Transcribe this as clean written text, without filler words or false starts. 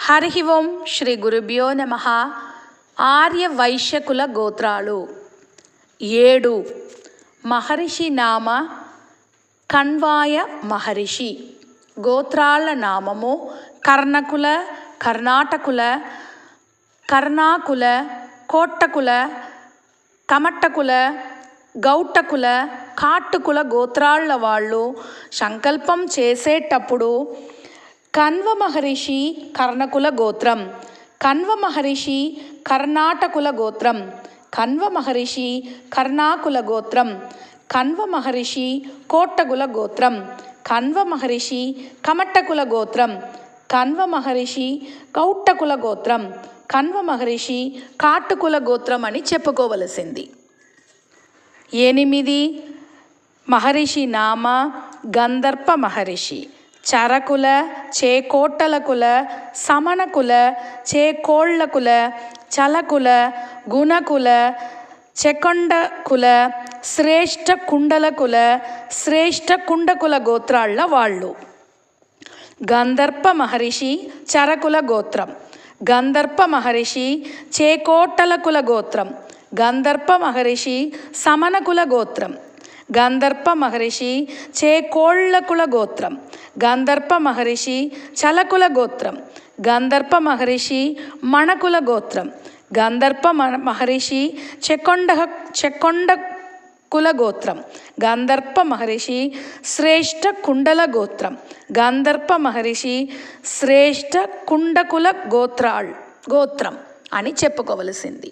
హరి ఓం శ్రీ గురుభ్యో నమః. ఆర్య వైశ్యకుల గోత్రాలు 7. మహర్షి నామ కణ్వాయ మహర్షి. గోత్రాల నామము కర్ణకుల, కర్ణాటకుల, కర్ణాకుల, కోట్టకుల, కమట్టకుల, గౌట్టకుల, కాట్టుకుల గోత్రాల వాళ్ళు సంకల్పం చేసేటప్పుడు కణ్వ మహర్షి కర్ణకుల గోత్రం, కణ్వ మహర్షి కర్ణాటకుల గోత్రం, కణ్వ మహర్షి కర్ణాకుల గోత్రం, కణ్వ మహర్షి కోట్టకుల గోత్రం, కణ్వ మహర్షి కమట్టకుల గోత్రం, కణ్వ మహర్షి కౌట్టకుల గోత్రం, కణ్వ మహర్షి కాట్టుకుల గోత్రం అని చెప్పుకోవలసింది. 8. మహర్షి నామ గంధర్ప మహర్షి. చరకుల, చేకోట్టలకుల, సమనకుల, చేకోళ్ళకుల, చలకుల, గుణకుల, చెకొండకుల, శ్రేష్ఠ కుండలకుల, శ్రేష్ఠ కుండకుల గోత్రాళ్ళ వాళ్ళు. గంధర్ప మహర్షి చరకుల గోత్రం, గంధర్ప మహర్షి చేకోట్టలకుల గోత్రం, గంధర్ప మహర్షి సమనకుల గోత్రం, గంధర్ప మహర్షి చేకోళ్ళకుల గోత్రం, గంధర్ప మహర్షి చలకుల గోత్రం, గంధర్ప మహర్షి మణకుల గోత్రం, గంధర్ప మహర్షి చెకొండకుల గోత్రం, గంధర్ప మహర్షి శ్రేష్ఠ కుండల గోత్రం, గంధర్ప మహర్షి శ్రేష్ఠ కుండకుల గోత్రం అని చెప్పుకోవలసింది.